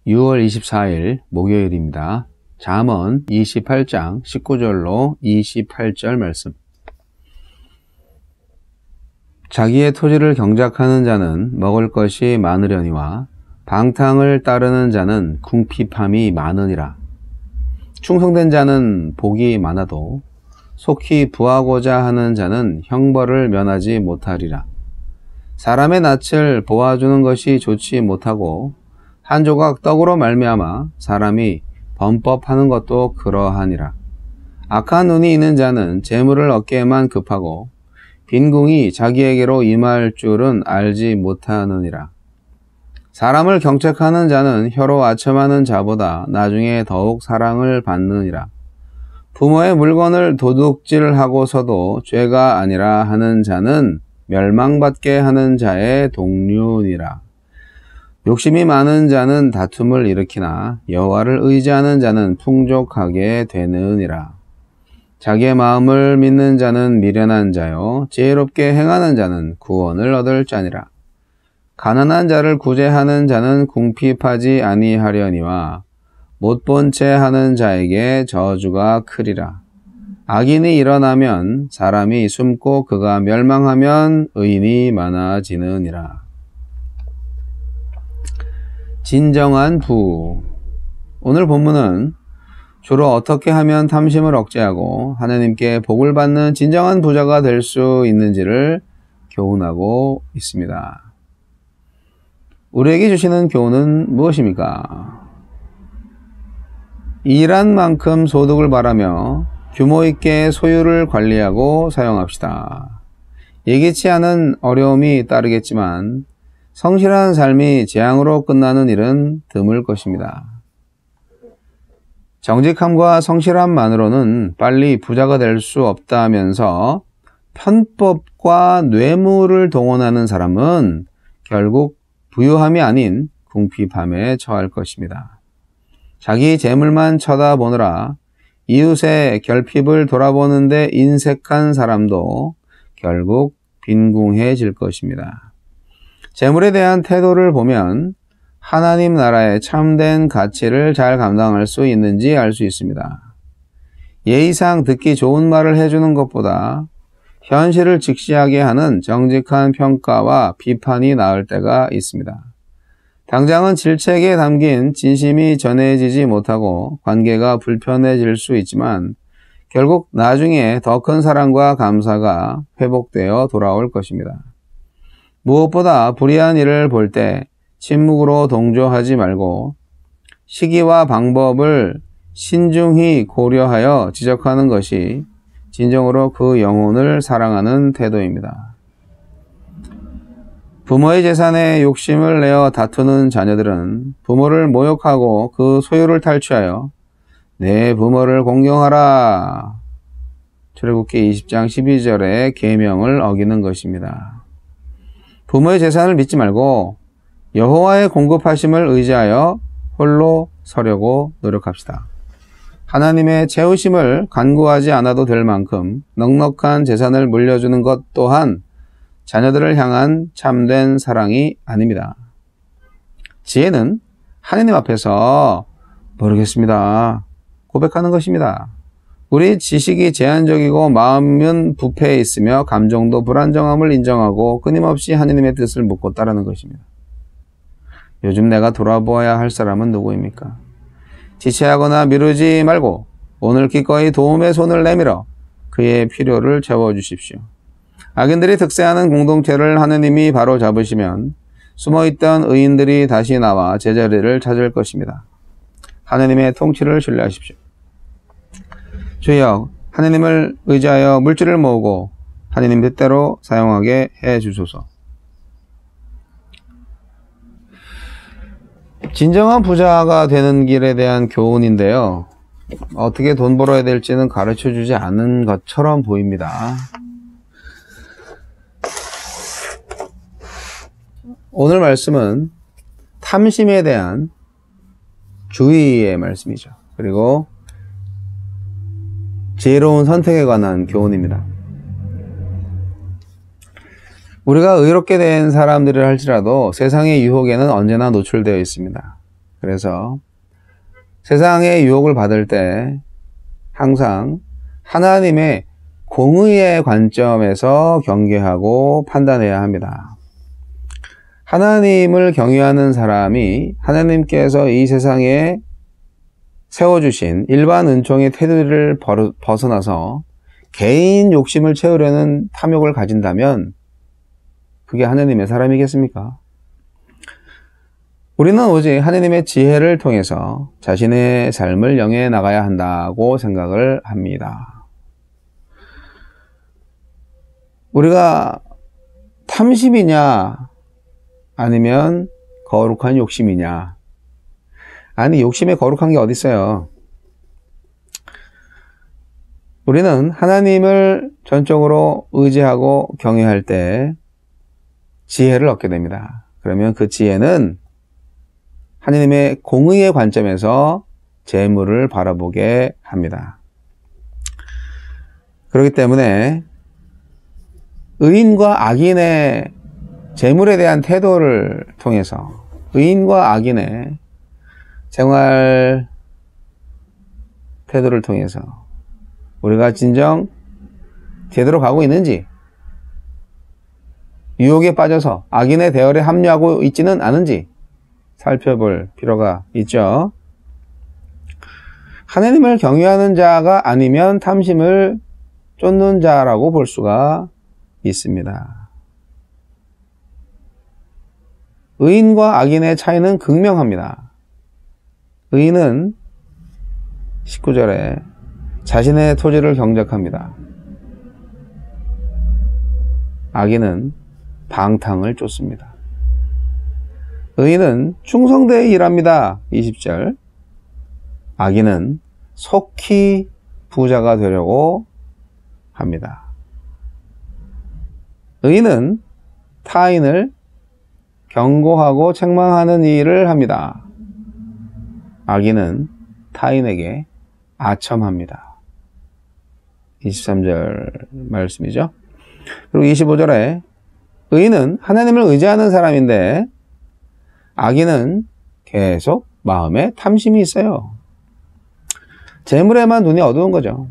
6월 24일 목요일입니다. 잠언 28장 19절로 28절 말씀. 자기의 토지를 경작하는 자는 먹을 것이 많으려니와 방탕을 따르는 자는 궁핍함이 많으니라. 충성된 자는 복이 많아도 속히 부하고자 하는 자는 형벌을 면하지 못하리라. 사람의 낯을 보아주는 것이 좋지 못하고 한 조각 떡으로 말미암아 사람이 범법하는 것도 그러하니라. 악한 눈이 있는 자는 재물을 얻기에만 급하고 빈궁이 자기에게로 임할 줄은 알지 못하느니라. 사람을 경책하는 자는 혀로 아첨하는 자보다 나중에 더욱 사랑을 받느니라. 부모의 물건을 도둑질하고서도 죄가 아니라 하는 자는 멸망받게 하는 자의 동류니라. 욕심이 많은 자는 다툼을 일으키나 여호와를 의지하는 자는 풍족하게 되느니라. 자기의 마음을 믿는 자는 미련한 자요 지혜롭게 행하는 자는 구원을 얻을 자니라. 가난한 자를 구제하는 자는 궁핍하지 아니하려니와 못본 채 하는 자에게 저주가 크리라. 악인이 일어나면 사람이 숨고 그가 멸망하면 의인이 많아지느니라. 진정한 부. 오늘 본문은 주로 어떻게 하면 탐심을 억제하고 하나님께 복을 받는 진정한 부자가 될 수 있는지를 교훈하고 있습니다. 우리에게 주시는 교훈은 무엇입니까? 일한 만큼 소득을 바라며 규모 있게 소유를 관리하고 사용합시다. 예기치 않은 어려움이 따르겠지만 성실한 삶이 재앙으로 끝나는 일은 드물 것입니다. 정직함과 성실함만으로는 빨리 부자가 될 수 없다면서 편법과 뇌물을 동원하는 사람은 결국 부유함이 아닌 궁핍함에 처할 것입니다. 자기 재물만 쳐다보느라 이웃의 결핍을 돌아보는데 인색한 사람도 결국 빈궁해질 것입니다. 재물에 대한 태도를 보면 하나님 나라의 참된 가치를 잘 감당할 수 있는지 알 수 있습니다. 예의상 듣기 좋은 말을 해주는 것보다 현실을 직시하게 하는 정직한 평가와 비판이 나을 때가 있습니다. 당장은 질책에 담긴 진심이 전해지지 못하고 관계가 불편해질 수 있지만 결국 나중에 더 큰 사랑과 감사가 회복되어 돌아올 것입니다. 무엇보다 불의한 일을 볼 때 침묵으로 동조하지 말고 시기와 방법을 신중히 고려하여 지적하는 것이 진정으로 그 영혼을 사랑하는 태도입니다. 부모의 재산에 욕심을 내어 다투는 자녀들은 부모를 모욕하고 그 소유를 탈취하여 내 부모를 공경하라. 출애굽기 20장 12절의 계명을 어기는 것입니다. 부모의 재산을 믿지 말고 여호와의 공급하심을 의지하여 홀로 서려고 노력합시다. 하나님의 채우심을 간구하지 않아도 될 만큼 넉넉한 재산을 물려주는 것 또한 자녀들을 향한 참된 사랑이 아닙니다. 지혜는 하나님 앞에서 모르겠습니다 고백하는 것입니다. 우리 지식이 제한적이고 마음은 부패해 있으며 감정도 불안정함을 인정하고 끊임없이 하나님의 뜻을 묻고 따르는 것입니다. 요즘 내가 돌아보아야 할 사람은 누구입니까? 지체하거나 미루지 말고 오늘 기꺼이 도움의 손을 내밀어 그의 필요를 채워주십시오. 악인들이 득세하는 공동체를 하나님이 바로 잡으시면 숨어있던 의인들이 다시 나와 제자리를 찾을 것입니다. 하나님의 통치를 신뢰하십시오. 주여, 하나님을 의지하여 물질을 모으고 하나님 뜻대로 사용하게 해주소서. 진정한 부자가 되는 길에 대한 교훈인데요. 어떻게 돈 벌어야 될지는 가르쳐주지 않은 것처럼 보입니다. 오늘 말씀은 탐심에 대한 주의의 말씀이죠. 그리고 지혜로운 선택에 관한 교훈입니다. 우리가 의롭게 된 사람들을 할지라도 세상의 유혹에는 언제나 노출되어 있습니다. 그래서 세상의 유혹을 받을 때 항상 하나님의 공의의 관점에서 경계하고 판단해야 합니다. 하나님을 경외하는 사람이 하나님께서 이 세상에 세워주신 일반 은총의 테두리를 벗어나서 개인 욕심을 채우려는 탐욕을 가진다면 그게 하나님의 사람이겠습니까? 우리는 오직 하나님의 지혜를 통해서 자신의 삶을 영해 나가야 한다고 생각을 합니다. 우리가 탐심이냐 아니면 거룩한 욕심이냐? 아니, 욕심에 거룩한 게 어디 있어요? 우리는 하나님을 전적으로 의지하고 경외할 때 지혜를 얻게 됩니다. 그러면 그 지혜는 하나님의 공의의 관점에서 재물을 바라보게 합니다. 그렇기 때문에 의인과 악인의 재물에 대한 태도를 통해서 의인과 악인의 생활 태도를 통해서 우리가 진정 제대로 가고 있는지, 유혹에 빠져서 악인의 대열에 합류하고 있지는 않은지 살펴볼 필요가 있죠. 하나님을 경외하는 자가 아니면 탐심을 쫓는 자라고 볼 수가 있습니다. 의인과 악인의 차이는 극명합니다. 의인은 19절에 자신의 토지를 경작합니다. 악인은 방탕을 쫓습니다. 의인은 충성되이 일합니다. 20절. 악인은 속히 부자가 되려고 합니다. 의인은 타인을 경고하고 책망하는 일을 합니다. 악인은 타인에게 아첨합니다. 23절 말씀이죠. 그리고 25절에 의인은 하나님을 의지하는 사람인데 악인은 계속 마음에 탐심이 있어요. 재물에만 눈이 어두운 거죠.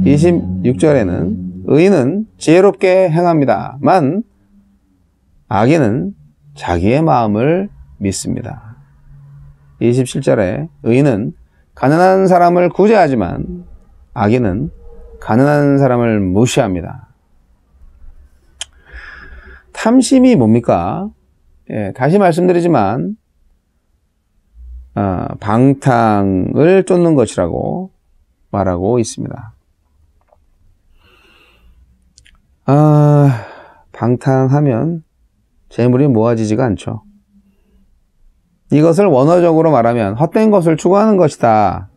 26절에는 의인은 지혜롭게 행합니다만 악인은 자기의 마음을 믿습니다. 27절에 의인은 가난한 사람을 구제하지만 악인은 가난한 사람을 무시합니다. 탐심이 뭡니까? 다시 말씀드리지만 방탕을 쫓는 것이라고 말하고 있습니다. 방탕하면 재물이 모아지지가 않죠. 이것을 원어적으로 말하면 헛된 것을 추구하는 것이다.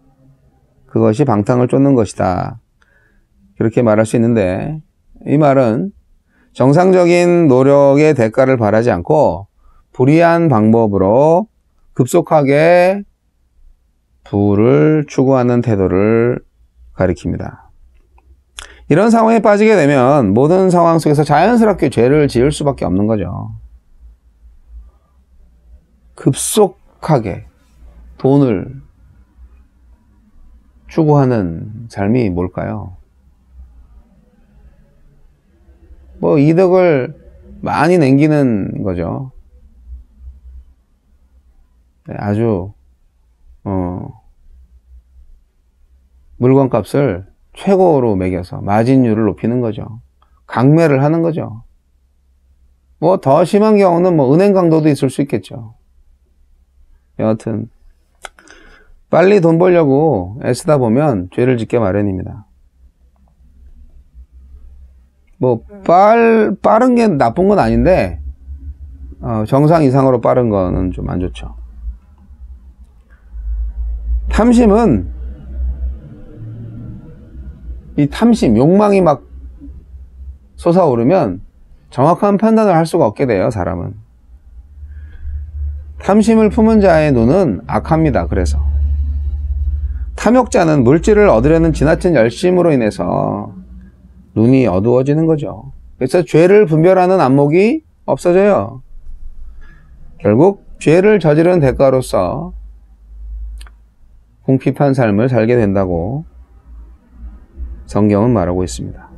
그것이 방탕을 쫓는 것이다. 그렇게 말할 수 있는데 이 말은 정상적인 노력의 대가를 바라지 않고 불의한 방법으로 급속하게 부를 추구하는 태도를 가리킵니다. 이런 상황에 빠지게 되면 모든 상황 속에서 자연스럽게 죄를 지을 수밖에 없는 거죠. 급속하게 돈을 추구하는 삶이 뭘까요? 이득을 많이 남기는 거죠. 아주 물건값을 최고로 매겨서 마진율을 높이는 거죠. 강매를 하는 거죠. 더 심한 경우는 은행 강도도 있을 수 있겠죠. 여하튼 빨리 돈 벌려고 애쓰다 보면 죄를 짓게 마련입니다. 빠른 게 나쁜 건 아닌데 정상 이상으로 빠른 거는 좀 안 좋죠. 탐심은 이 탐심, 욕망이 막 솟아오르면 정확한 판단을 할 수가 없게 돼요, 사람은. 탐심을 품은 자의 눈은 악합니다. 그래서 탐욕자는 물질을 얻으려는 지나친 열심으로 인해서 눈이 어두워지는 거죠. 그래서 죄를 분별하는 안목이 없어져요. 결국 죄를 저지른 대가로서 궁핍한 삶을 살게 된다고 성경은 말하고 있습니다.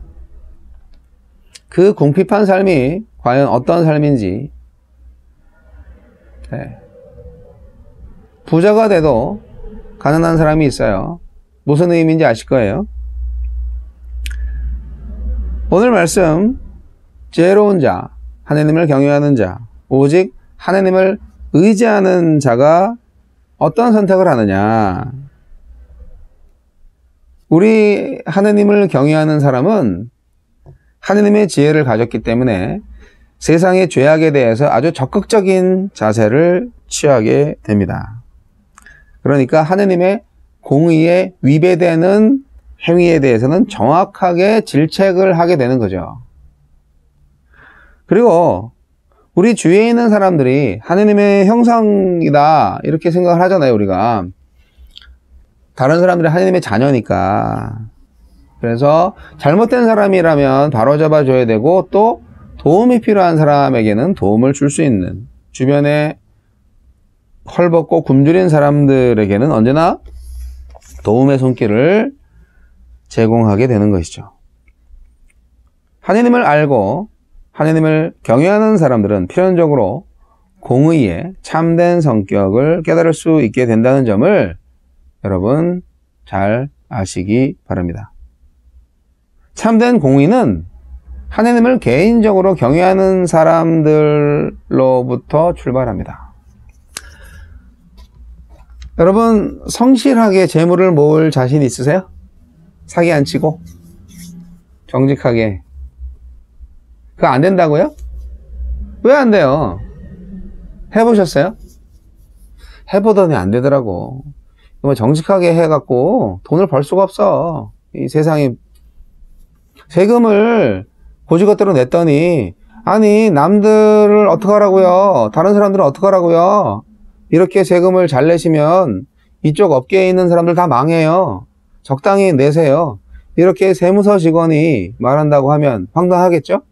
그 궁핍한 삶이 과연 어떤 삶인지, 부자가 돼도 가난한 사람이 있어요. 무슨 의미인지 아실 거예요. 오늘 말씀, 지혜로운 자, 하나님을 경외하는 자, 오직 하나님을 의지하는 자가 어떤 선택을 하느냐. 우리 하나님을 경외하는 사람은 하나님의 지혜를 가졌기 때문에 세상의 죄악에 대해서 아주 적극적인 자세를 취하게 됩니다. 그러니까 하나님의 공의에 위배되는 행위에 대해서는 정확하게 질책을 하게 되는 거죠. 그리고 우리 주위에 있는 사람들이 하나님의 형상이다 이렇게 생각을 하잖아요. 우리가 다른 사람들이 하나님의 자녀니까. 그래서 잘못된 사람이라면 바로잡아 줘야 되고, 또 도움이 필요한 사람에게는 도움을 줄 수 있는, 주변에 헐벗고 굶주린 사람들에게는 언제나 도움의 손길을 제공하게 되는 것이죠. 하나님을 알고 하나님을 경외하는 사람들은 필연적으로 공의의 참된 성격을 깨달을 수 있게 된다는 점을 여러분 잘 아시기 바랍니다. 참된 공의는 하나님을 개인적으로 경외하는 사람들로부터 출발합니다. 여러분, 성실하게 재물을 모을 자신 있으세요? 사기 안 치고 정직하게. 그거 안 된다고요? 왜 안 돼요? 해보셨어요? 해보더니 안 되더라고. 정직하게 해갖고 돈을 벌 수가 없어. 이 세상이. 세금을 고지것대로 냈더니, 아니 남들을 어떡하라고요? 다른 사람들은 어떡하라고요? 이렇게 세금을 잘 내시면 이쪽 업계에 있는 사람들 다 망해요. 적당히 내세요. 이렇게 세무서 직원이 말한다고 하면 황당하겠죠?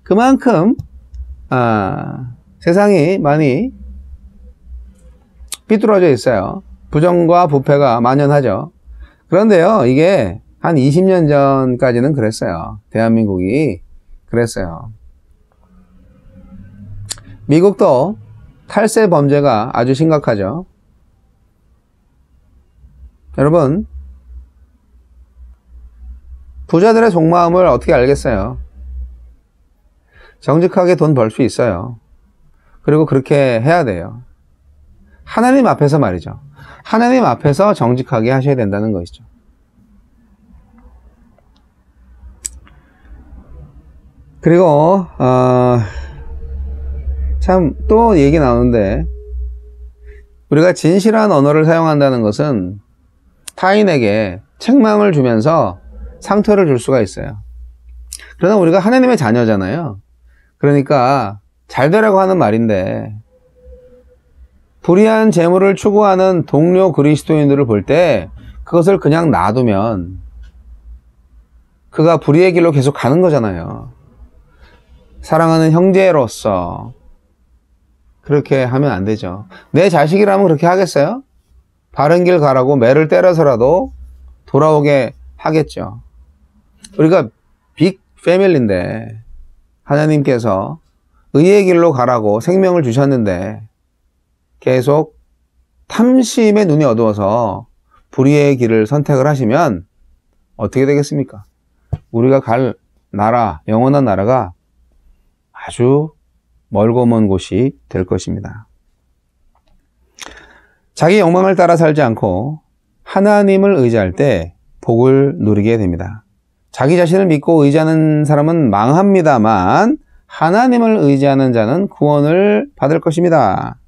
그만큼 세상이 많이 삐뚤어져 있어요. 부정과 부패가 만연하죠. 그런데요, 이게 한 20년 전까지는 그랬어요. 대한민국이 그랬어요. 미국도 탈세 범죄가 아주 심각하죠. 여러분, 부자들의 속마음을 어떻게 알겠어요? 정직하게 돈 벌 수 있어요. 그리고 그렇게 해야 돼요. 하나님 앞에서 말이죠. 하나님 앞에서 정직하게 하셔야 된다는 것이죠. 그리고 참 또 얘기 나오는데, 우리가 진실한 언어를 사용한다는 것은 타인에게 책망을 주면서 상처를 줄 수가 있어요. 그러나 우리가 하나님의 자녀잖아요. 그러니까 잘 되라고 하는 말인데, 불의한 재물을 추구하는 동료 그리스도인들을 볼 때 그것을 그냥 놔두면 그가 불의의 길로 계속 가는 거잖아요. 사랑하는 형제로서 그렇게 하면 안 되죠. 내 자식이라면 그렇게 하겠어요? 바른 길 가라고 매를 때려서라도 돌아오게 하겠죠. 우리가 빅 패밀리인데 하나님께서 의의 길로 가라고 생명을 주셨는데 계속 탐심의 눈이 어두워서 불의의 길을 선택을 하시면 어떻게 되겠습니까? 우리가 갈 나라, 영원한 나라가 아주 멀고 먼 곳이 될 것입니다. 자기 욕망을 따라 살지 않고 하나님을 의지할 때 복을 누리게 됩니다. 자기 자신을 믿고 의지하는 사람은 망합니다만 하나님을 의지하는 자는 구원을 받을 것입니다.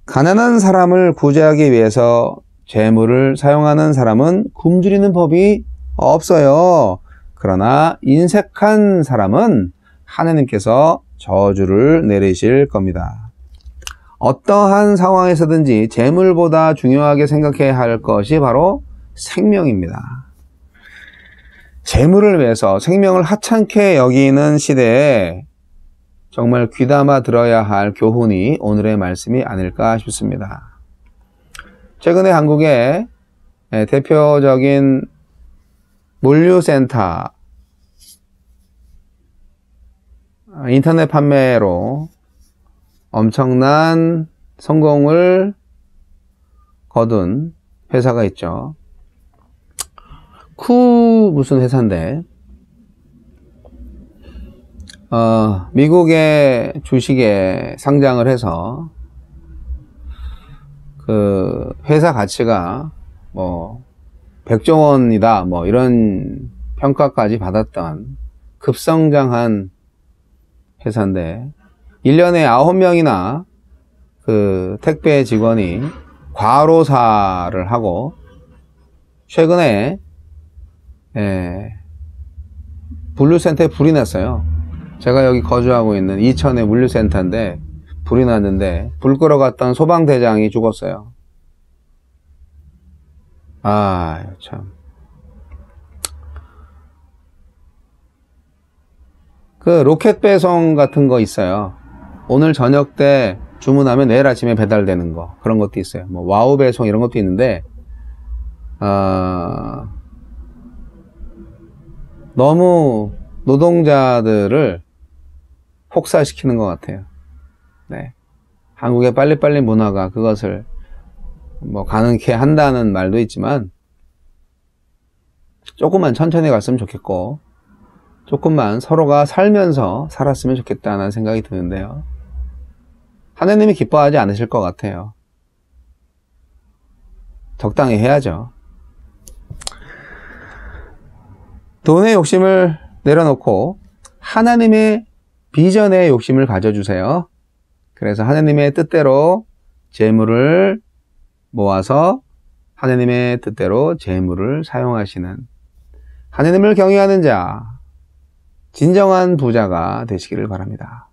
가난한 사람을 구제하기 위해서 재물을 사용하는 사람은 굶주리는 법이 없어요. 그러나 인색한 사람은 하나님께서 저주를 내리실 겁니다. 어떠한 상황에서든지 재물보다 중요하게 생각해야 할 것이 바로 생명입니다. 재물을 위해서 생명을 하찮게 여기는 시대에 정말 귀담아 들어야 할 교훈이 오늘의 말씀이 아닐까 싶습니다. 최근에 한국의 대표적인 물류센터, 인터넷 판매로 엄청난 성공을 거둔 회사가 있죠. 무슨 회사인데, 미국의 주식에 상장을 해서 그 회사 가치가 뭐 100조 원이다 뭐 이런 평가까지 받았던 급성장한 회사인데, 1년에 9명이나 그 택배 직원이 과로사를 하고, 최근에 물류센터에 불이 났어요. 제가 여기 거주하고 있는 이천의 물류센터인데 불이 났는데, 불 끄러 갔던 소방대장이 죽었어요. 참. 그 로켓 배송 같은 거 있어요. 오늘 저녁 때 주문하면 내일 아침에 배달되는 거, 그런 것도 있어요. 뭐 와우 배송 이런 것도 있는데, 너무 노동자들을 혹사시키는 것 같아요. 네. 한국의 빨리빨리 문화가 그것을 뭐 가능케 한다는 말도 있지만, 조금만 천천히 갔으면 좋겠고, 조금만 서로가 살면서 살았으면 좋겠다는 생각이 드는데요. 하나님이 기뻐하지 않으실 것 같아요. 적당히 해야죠. 돈의 욕심을 내려놓고 하나님의 비전의 욕심을 가져주세요. 그래서 하나님의 뜻대로 재물을 모아서 하나님의 뜻대로 재물을 사용하시는, 하나님을 경외하는 자, 진정한 부자가 되시기를 바랍니다.